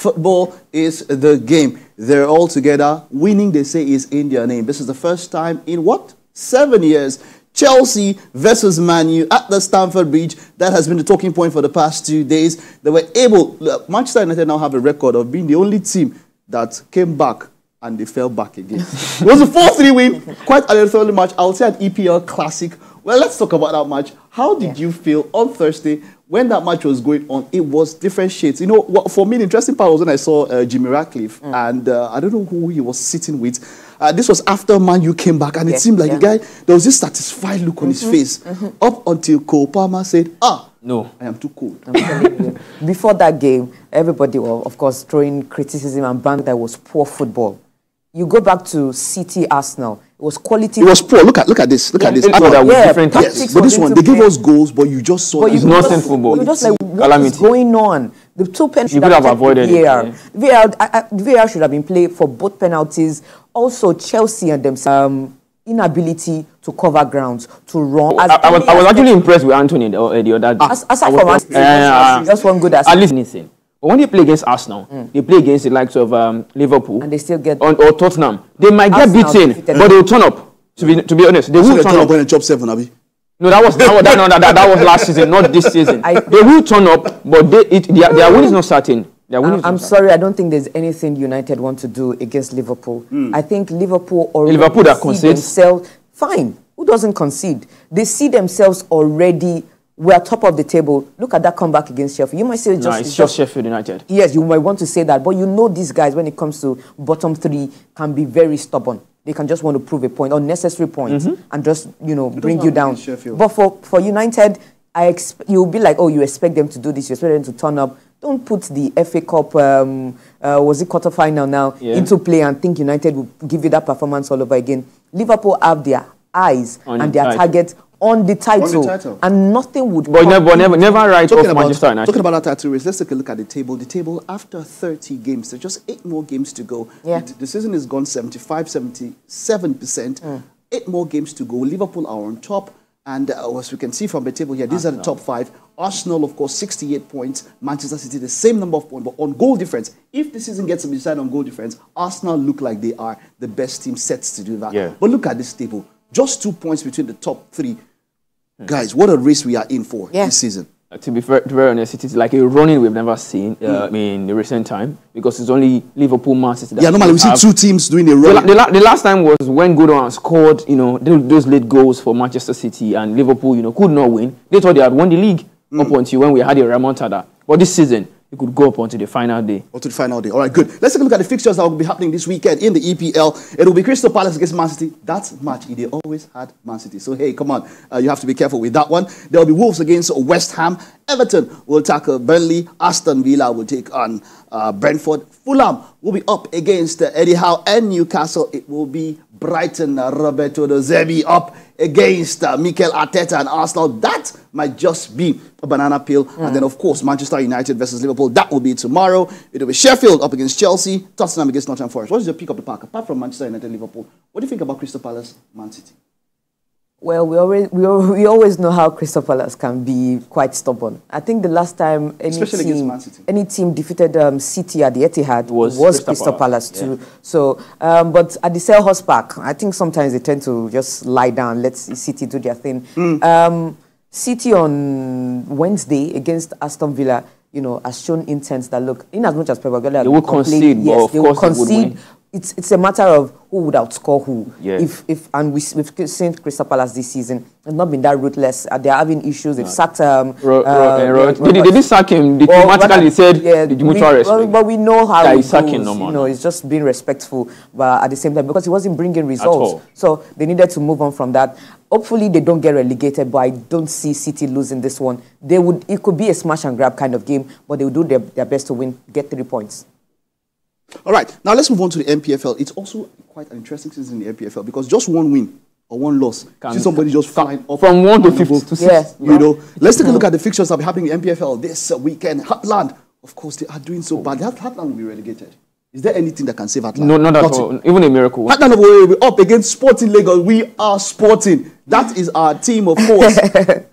Football is the game. They're all together. Winning, they say, is in their name. This is the first time in what? 7 years. Chelsea versus Man U at the Stamford Bridge. That has been the talking point for the past 2 days. They were able, Manchester United now have a record of being the only team that came back and they fell back again. It was a 4-3 win, quite an early match. I'll say an EPL classic. Well, let's talk about that match. How did you feel on Thursday when that match was going on? It was different shades. You know, what, for me, the interesting part was when I saw Jimmy Ratcliffe, and I don't know who he was sitting with. This was after Man U came back, and it seemed like the guy, there was this satisfied look on his face, up until Cole Palmer said, no, I am too cold. I'm telling you. Before that game, everybody was, of course, throwing criticism and banning that was poor football. You go back to City Arsenal. It was quality. It was poor. Look at this. Look at this. Yes, but this one, they gave us goals, but you just saw it's nonsense football. You're just like, what is going on? The two penalties. You could have avoided VAR. VAR should have been played for both penalties. Also, Chelsea and themselves, inability to cover grounds, to run. I was actually impressed with Anthony the other day. Aside from Anthony, just one good at least anything. But when they play against Arsenal, they play against the likes of Liverpool, and they still get or Tottenham. They might get beaten, but they will turn up. To be honest, they will turn up when they chop 7, Abi. No, that was last season, not this season. They will turn up, but their win is not certain. I'm sorry, I don't think there's anything United want to do against Liverpool. I think Liverpool already that concedes themselves. Fine, who doesn't concede? They see themselves already. We are top of the table. Look at that comeback against Sheffield. You might say it's just Sheffield United. Yes, you might want to say that, but you know these guys, when it comes to bottom 3, can be very stubborn. They can just want to prove a point, unnecessary points, and just bring you down. But for United, you'll be like, oh, you expect them to do this, you expect them to turn up. Don't put the FA Cup, was it quarterfinal now, into play and think United will give you that performance all over again. Liverpool have their eyes and their target on the title, and nothing would. But never write off Manchester United. Talking about that title race, let's take a look at the table. The table after 30 games, there's just 8 more games to go. The season is gone 75, 77%. 8 more games to go. Liverpool are on top, and as we can see from the table here, these are the top 5. Arsenal, of course, 68 points. Manchester City, the same number of points, but on goal difference. If the season gets to be decided on goal difference, Arsenal look like they are the best team set to do that. But look at this table. Just 2 points between the top 3. Guys, what a race we are in for this season. To be very honest, it is like a running we've never seen in the recent time, because it's only Liverpool, Man City. Normally we see 2 teams doing a run. The last time was when Godon scored, those late goals for Manchester City, and Liverpool, could not win. They thought they had won the league up until when we had a remontada. But this season, it could go up until the final day. Or to the final day. All right, good. Let's take a look at the fixtures that will be happening this weekend in the EPL. It will be Crystal Palace against Man City. That match, they always had Man City. So, hey, come on. You have to be careful with that one. There will be Wolves against West Ham. Everton will tackle Burnley. Aston Villa will take on Brentford. Fulham will be up against Eddie Howe and Newcastle. It will be Brighton, Roberto De Zerbi up against Mikel Arteta and Arsenal. That might just be a banana peel. And then, of course, Manchester United versus Liverpool. That will be tomorrow. It will be Sheffield up against Chelsea. Tottenham against Nottingham Forest. What is your pick of the pack? Apart from Manchester United and Liverpool, what do you think about Crystal Palace, Man City? Well, we always know how Crystal Palace can be quite stubborn. I think the last time any team defeated City at the Etihad was Crystal Palace too. So, but at the Selhurst Park, I think sometimes they tend to just lie down, let City do their thing. City on Wednesday against Aston Villa, has shown intent that, look, in as much as Pep Guardiola, they will concede. Yes, they will concede. It's a matter of who would outscore who. And we've seen Crystal Palace this season. It's not been that ruthless. They're having issues. They've sacked they didn't sack him. They automatically said the mutual respect. But we know how it goes. It's just being respectful, but at the same time, because he wasn't bringing results. So they needed to move on from that. Hopefully they don't get relegated, but I don't see City losing this one. It could be a smash and grab kind of game, but they will do their best to win, get 3 points. All right, now let's move on to the MPFL. It's also quite an interesting season in the MPFL because just one win or one loss, see somebody just flying up from 1 to 50 to 6. Let's take a look at the fixtures that will be happening in MPFL this weekend. Heartland, of course, they are doing so bad. Heartland will be relegated. Is there anything that can save Atlanta? No, not at all. Even a miracle. Atlanta, we're up against Sporting Lagos. We are sporting. That is our team, of course.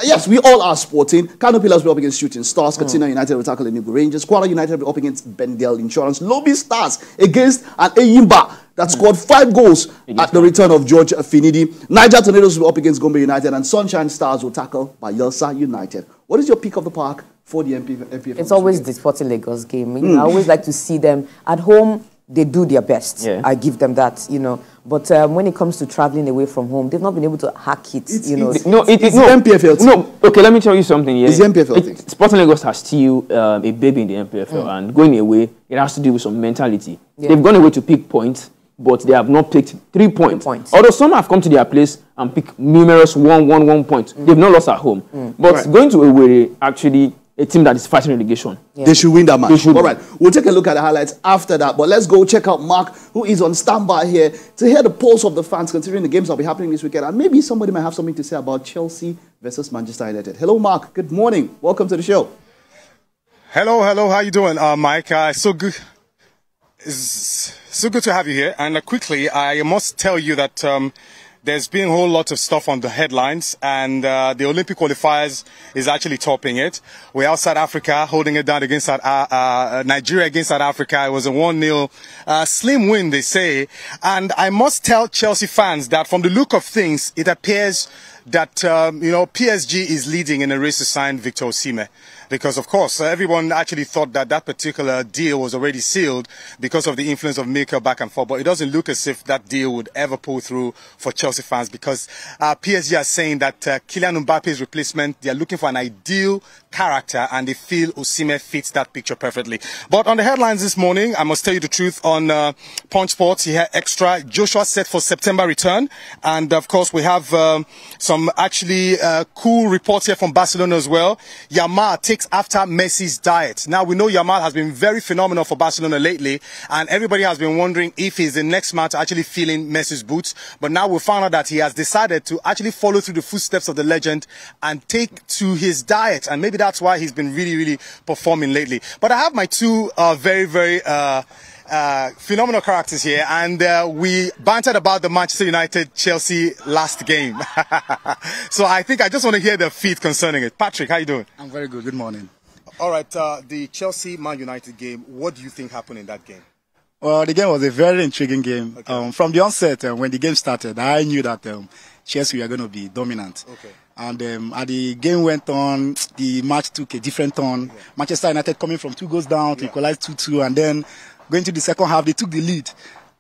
Yes, we all are sporting. Kano Pillars will be up against Shooting Stars. Katsina United will tackle the Enugu Rangers. Kwara United will be up against Bendel Insurance. Lobby Stars against an Eyimba that scored 5 goals at the return of George Finidi. Niger Tornadoes will be up against Gombe United. And Sunshine Stars will tackle Bayelsa United. What is your pick of the park for the MPFL? It's always the Sporting Lagos game. You know, I always like to see them at home. They do their best. Yeah. I give them that, you know. But when it comes to traveling away from home, they've not been able to hack it, It's MPFL thing. No, okay, let me tell you something. Yeah. It's the MPFL thing. Sporting Lagos has still a baby in the MPFL, and going away, it has to do with some mentality. Yeah. They've gone away to pick points, but they have not picked 3 points. Although some have come to their place and picked numerous 1 point. They've not lost at home. But going to away, actually, a team that is fighting relegation. Yeah. They should win that match. All right, we'll take a look at the highlights after that. But let's go check out Mark, who is on standby here to hear the pulse of the fans, considering the games that will be happening this weekend. And maybe somebody might have something to say about Chelsea versus Manchester United. Hello, Mark. Good morning. Welcome to the show. Hello. How you doing, Mike? So good. It's so good to have you here. And quickly, I must tell you that there's been a whole lot of stuff on the headlines, and the Olympic qualifiers is actually topping it. We're out South Africa, holding it down against Nigeria against South Africa. It was a 1-0 slim win, they say. And I must tell Chelsea fans that from the look of things, it appears that PSG is leading in a race to sign Victor Osimhen. Because, of course, everyone actually thought that that particular deal was already sealed because of the influence of Milker back and forth. But it doesn't look as if that deal would ever pull through for Chelsea fans, because PSG are saying that Kylian Mbappe's replacement, they are looking for an ideal character, and they feel Osimhen fits that picture perfectly. But on the headlines this morning, I must tell you the truth, on Punch Sports, here extra, Joshua set for September return. And, of course, we have some actually cool reports here from Barcelona as well. Yamal takes after Messi's diet. Now, we know Yamal has been very phenomenal for Barcelona lately, and everybody has been wondering if he's the next man to actually fill in Messi's boots. But now we found out that he has decided to actually follow through the footsteps of the legend and take to his diet. And maybe that's why he's been really performing lately. But I have my two very phenomenal characters here, and we bantered about the Manchester United-Chelsea last game. So I think I just want to hear the feed concerning it. Patrick, how you doing? I'm very good. Good morning. All right, the Chelsea-Man United game, what do you think happened in that game? Well, the game was a very intriguing game. Okay. From the onset, when the game started, I knew that Chelsea were going to be dominant. Okay. And as the game went on, the match took a different turn. Yeah. Manchester United coming from 2 goals down to equalize 2-2, and then going to the second half, they took the lead.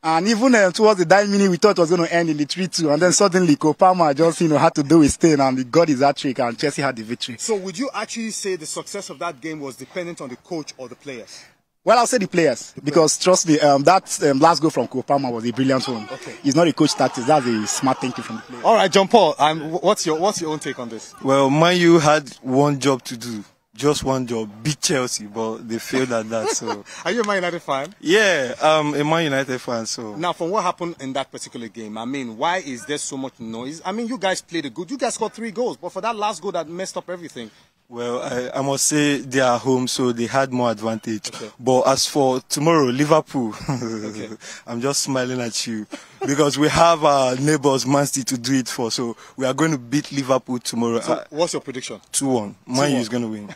And even towards the dying minute, we thought it was going to end in the 3-2. And then suddenly, Kopama just, had to do his thing, and he got his hat-trick, and Chelsea had the victory. So would you actually say the success of that game was dependent on the coach or the players? Well, I'll say the players, because trust me, that last goal from Kopama was a brilliant one. Okay. It's not a coach tactics, that's a smart thinking from the players. All right, John Paul, what's your own take on this? Well, Man U had one job to do. Just one job, beat Chelsea, but they failed at that. So, are you a Man United fan? Yeah, I'm a Man United fan. So now, from what happened in that particular game, I mean, why is there so much noise? I mean, you guys played it good. You guys scored 3 goals, but for that last goal that messed up everything. Well, I must say they are home, so they had more advantage. Okay. But as for tomorrow, Liverpool, okay. I'm just smiling at you because we have our neighbours, Man City, to do it for. So we are going to beat Liverpool tomorrow. So what's your prediction? 2-1. Man U is going to win.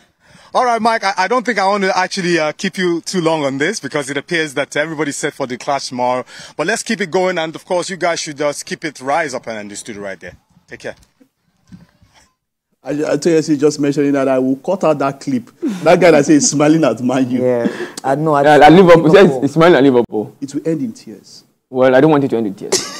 All right, Mike, I don't think I want to actually keep you too long on this, because it appears that everybody's set for the clash tomorrow. But let's keep it going, and of course, you guys should just keep it rise up and in the studio right there. Take care. I tell you, just mentioning that I will cut out that clip. That guy that says smiling at Man U. Yeah, I know. At Liverpool, he's smiling at Liverpool. It will end in tears. Well, I don't want it to end in tears.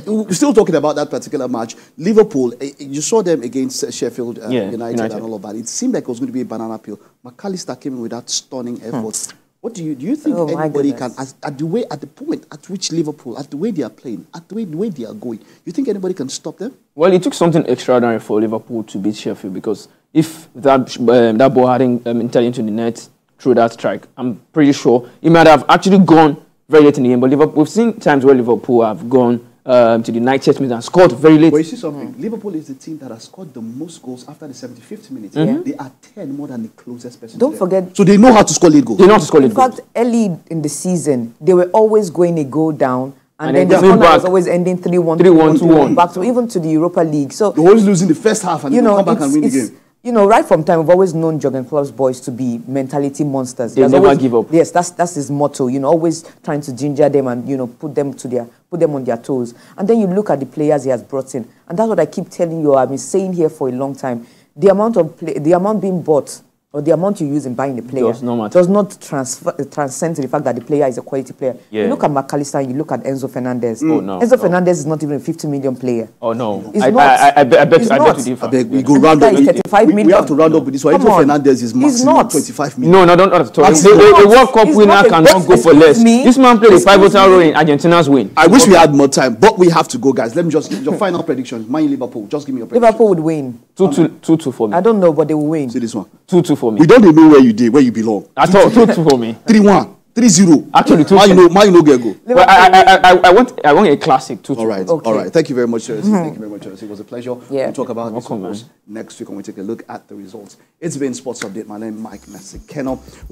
We're still talking about that particular match. Liverpool, you saw them against Sheffield United and all of that. It seemed like it was going to be a banana peel. McAllister came in with that stunning effort. What do you think anybody can, at the point at which Liverpool, at the way they are playing, at the way they are going, you think anybody can stop them? Well, it took something extraordinary for Liverpool to beat Sheffield, because if that ball hadn't entered into the net through that strike, I'm pretty sure it might have actually gone very late in the game. But Liverpool, we've seen times where Liverpool have gone to the 90th minute and scored very late. But you see something, Liverpool is the team that has scored the most goals after the 75th minute. They are 10 more than the closest person. Don't forget. So they know how to score late goals. They know how to score late goals. In fact, early in the season, they were always going a goal down. And then then the corner back. was always ending 3-1, 3-1, back to even to the Europa League. So they're always losing the first half and then come back and win the game. You know, right from time, we've always known Jurgen Klopp's boys to be mentality monsters. They never give up. Yes, that's his motto. You know, always trying to ginger them and, you know, put them on their toes. And then you look at the players he has brought in, and that's what I keep telling you. I've been saying here for a long time. The amount being bought, or the amount you use in buying a player does not transcend to the fact that the player is a quality player. Yeah. You look at McAllister and you look at Enzo Fernandez. Oh, no. Enzo Fernandez is not even a 50 million player. Oh, no. I bet you differ. We go round up. We have to round up with this one. Enzo Fernandez is maximum 25 million. No, don't at all. The World Cup winner cannot go for less. This man played a pivotal role in Argentina's win. I wish we had more time, but we have to go, guys. Let me just give your final prediction. Man, Liverpool. Just give me your prediction. Liverpool would win. 2-2 for me. I don't know, but they will win. See this one. 2-2 for me. We don't even know where you belong. At all. 2-2 for me. 3-1. 3-0. Actually, 2-2. Man, you know get go. Well, I want a classic 2-2. All right. Okay. All right. Thank you very much, Chelsea. Thank you very much, Chelsea. It was a pleasure. Yeah. We'll talk about this Welcome, next week when we take a look at the results. It's been Sports Update. My name is Mike Messi-Keno.